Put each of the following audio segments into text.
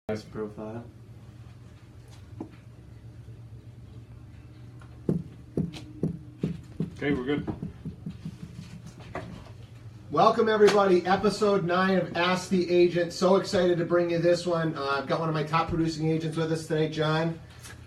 Nice profile. Okay, we're good. Welcome everybody, episode 9 of Ask the Agent. So excited to bring you this one. I've got one of my top producing agents with us today, John.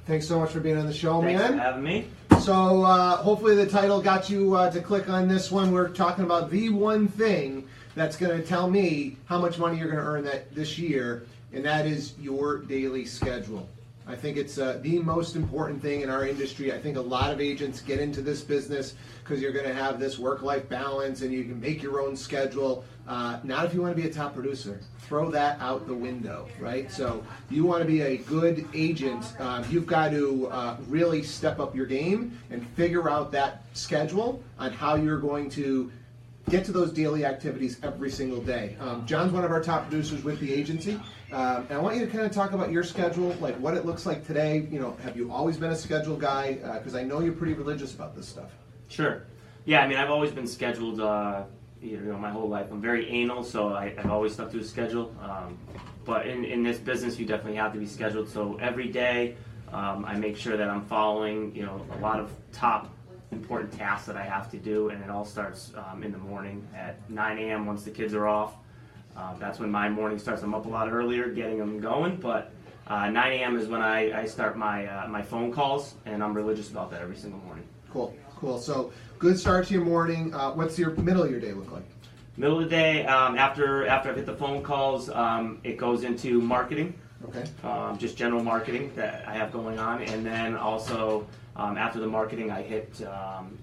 Thanks so much for being on the show, Thanks man. for having me. So hopefully the title got you to click on this one. We're talking about the one thing that's going to tell me how much money you're going to earn this year, and that is your daily schedule. I think it's the most important thing in our industry. I think a lot of agents get into this business because you're going to have this work-life balance and you can make your own schedule. Not if you want to be a top producer. Throw that out the window, right? So you want to be a good agent. You've got to really step up your game and figure out that schedule on how you're going to get to those daily activities every single day. John's one of our top producers with the agency. And I want you to kind of talk about your schedule, like what it looks like today. You know, have you always been a schedule guy? Because I know you're pretty religious about this stuff. Sure. Yeah, I mean, I've always been scheduled, my whole life. I'm very anal, so I've always stuck to a schedule. But in this business, you definitely have to be scheduled. So every day, I make sure that I'm following, a lot of top important tasks that I have to do, and it all starts in the morning at 9 a.m. once the kids are off. That's when my morning starts. I'm up a lot earlier getting them going, but 9 a.m. is when I start my phone calls, and I'm religious about that every single morning. Cool. So good start to your morning. What's your middle of your day look like? Middle of the day, after I've hit the phone calls, it goes into marketing. Okay. Just general marketing that I have going on, and then also after the marketing, I hit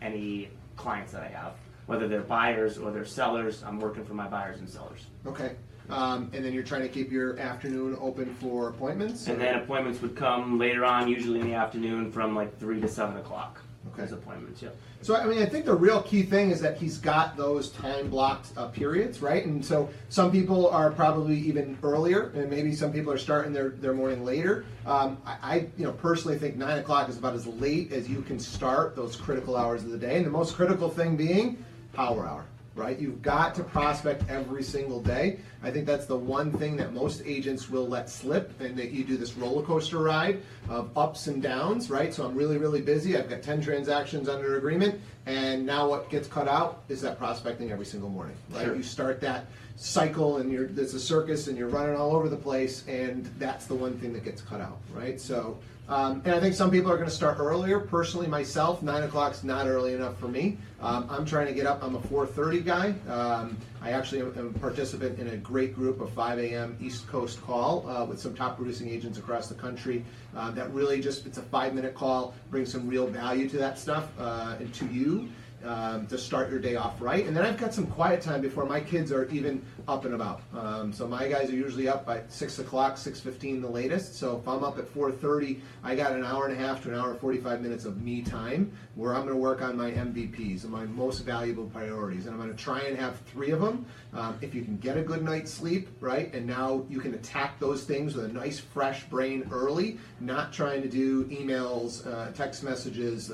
any clients that I have, whether they're buyers or they're sellers. I'm working for my buyers and sellers. Okay. And then you're trying to keep your afternoon open for appointments? And then appointments would come later on, usually in the afternoon from like 3 to 7 o'clock. Okay. As appointments, yeah. So, I mean, I think the real key thing is that he's got those time-blocked periods, right? And so some people are probably even earlier, and maybe some people are starting their morning later. I personally think 9 o'clock is about as late as you can start those critical hours of the day. And the most critical thing being power hour, right? You've got to prospect every single day. I think that's the one thing that most agents will let slip, and that you do this roller coaster ride of ups and downs, right? So I'm really, really busy. I've got 10 transactions under agreement, and now what gets cut out is that prospecting every single morning, right? Sure. You start that cycle, and there's a circus, and you're running all over the place, and that's the one thing that gets cut out, right? So, and I think some people are going to start earlier. Personally, myself, 9 o'clock's not early enough for me. I'm trying to get up. I'm a 4:30 guy. I actually am a participant in a great group of 5 a.m. East Coast call with some top producing agents across the country. That really it's a 5-minute call, brings some real value to that stuff and to you. To start your day off right. And then I've got some quiet time before my kids are even up and about. So my guys are usually up by 6 o'clock, 6:15 the latest. So if I'm up at 4:30, I got an hour and a half to an hour and 45 minutes of me time where I'm going to work on my MVPs and my most valuable priorities. And I'm going to try and have 3 of them. If you can get a good night's sleep, right, and now you can attack those things with a nice fresh brain early, not trying to do emails, text messages,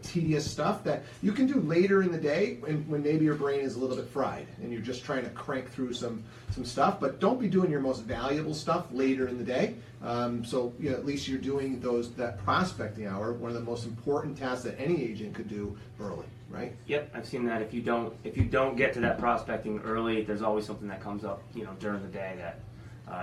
tedious stuff that you can do later in the day when maybe your brain is a little bit fried and you're just trying to crank through some stuff. But don't be doing your most valuable stuff later in the day. So at least you're doing that prospecting hour, one of the most important tasks that any agent could do early, right? Yep, I've seen that. If you don't get to that prospecting early, there's always something that comes up, during the day that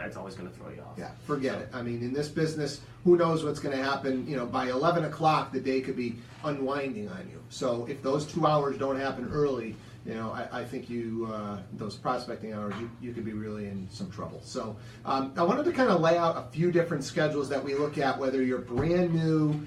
it's always going to throw you off. Yeah, forget it. I mean, in this business, who knows what's going to happen? By 11 o'clock, the day could be unwinding on you. So if those 2 hours don't happen early, I think those prospecting hours, you could be really in some trouble. So I wanted to kind of lay out a few different schedules that we look at, whether you're brand new,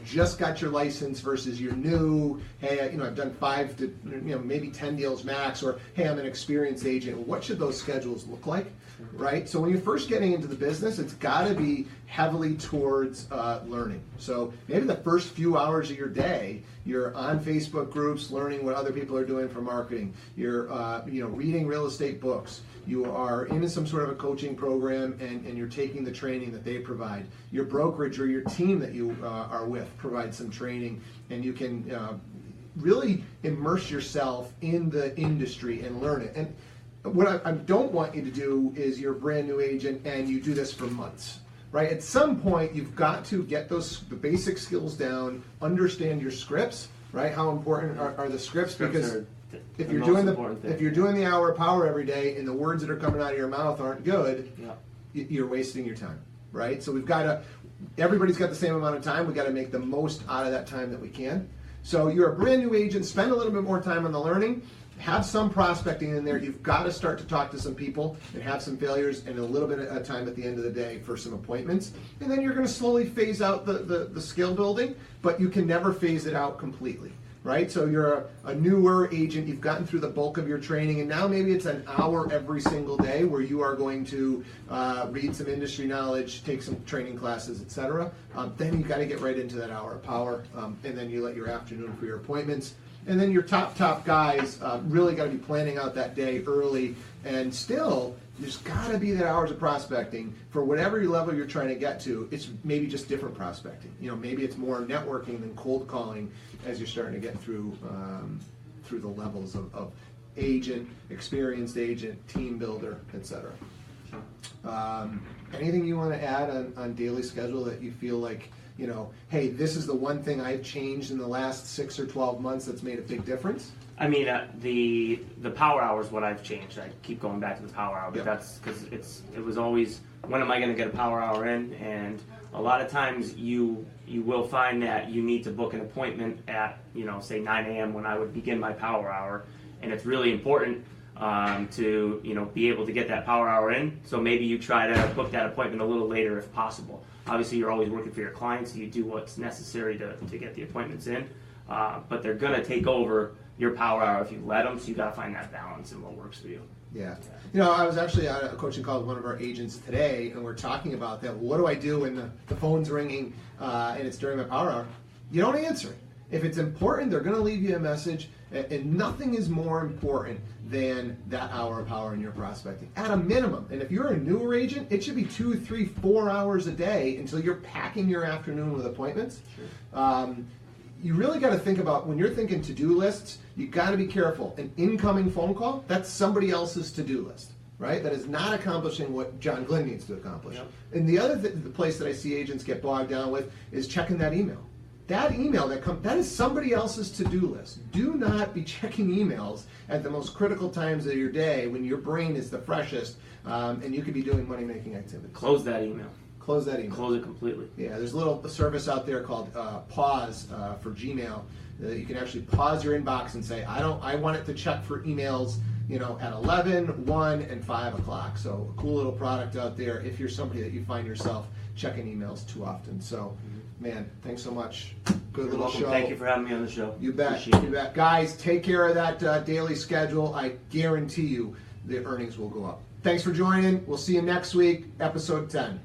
just got your license versus you're new. Hey, I've done 5 to maybe 10 deals max, or hey, I'm an experienced agent. What should those schedules look like, right? So when you're first getting into the business, it's got to be heavily towards learning. So maybe the first few hours of your day, you're on Facebook groups, learning what other people are doing for marketing. You're, reading real estate books. You are in some sort of a coaching program, and you're taking the training that they provide. Your brokerage or your team that you are with provides some training, and you can really immerse yourself in the industry and learn it. And what I don't want you to do is you're a brand new agent and you do this for months, right? At some point, you've got to get the basic skills down, understand your scripts, right? How important are the scripts? Because if you're doing the hour of power every day and the words that are coming out of your mouth aren't good, you're wasting your time, right? So everybody's got the same amount of time. We got to make the most out of that time that we can. So you're a brand new agent, spend a little bit more time on the learning, have some prospecting in there. You've got to start to talk to some people and have some failures and a little bit of time at the end of the day for some appointments. And then you're going to slowly phase out the skill building, but you can never phase it out completely, right? So you're a newer agent, you've gotten through the bulk of your training, and now maybe it's an hour every single day where you are going to read some industry knowledge, take some training classes, etc. Then you got to get right into that hour of power, and then you let your afternoon for your appointments. And then your top guys really got to be planning out that day early, and still there's got to be that hours of prospecting for whatever level you're trying to get to. It's maybe just different prospecting. Maybe it's more networking than cold calling as you're starting to get through the levels of agent, experienced agent, team builder, etc. Anything you want to add on daily schedule that you feel like, hey, this is the one thing I've changed in the last 6 or 12 months that's made a big difference? I mean, the power hour is what I've changed. I keep going back to the power hour, but that's because it was always, when am I going to get a power hour in? And a lot of times you will find that you need to book an appointment at, say 9 a.m. when I would begin my power hour, and it's really important to be able to get that power hour in. So maybe you try to book that appointment a little later if possible. Obviously, you're always working for your clients, so you do what's necessary to get the appointments in. But they're going to take over your power hour if you let them, so you got to find that balance and what works for you. Yeah. I was actually at a coaching call with one of our agents today, and we're talking about that. What do I do when the phone's ringing and it's during my power hour? You don't answer it. If it's important, they're going to leave you a message, and nothing is more important than that hour of power in your prospecting, at a minimum. And if you're a newer agent, it should be 2, 3, 4 hours a day until you're packing your afternoon with appointments. Sure. You really got to think about, when you're thinking to-do lists, you got to be careful. An incoming phone call, that's somebody else's to-do list, right? That is not accomplishing what John Glynn needs to accomplish. Yep. And the other the place that I see agents get bogged down with is checking that email. That email that is somebody else's to-do list. Do not be checking emails at the most critical times of your day when your brain is the freshest, and you could be doing money-making activities. Close that email. Close that email. Close it completely. Yeah, there's a little service out there called Pause for Gmail. You can actually pause your inbox and say, I want it to check for emails, at 11, 1, and 5 o'clock. So a cool little product out there if you're somebody that you find yourself checking emails too often. So, man, thanks so much. Good little show. Thank you for having me on the show. You bet. You bet. Guys, take care of that daily schedule. I guarantee you the earnings will go up. Thanks for joining. We'll see you next week, episode 10.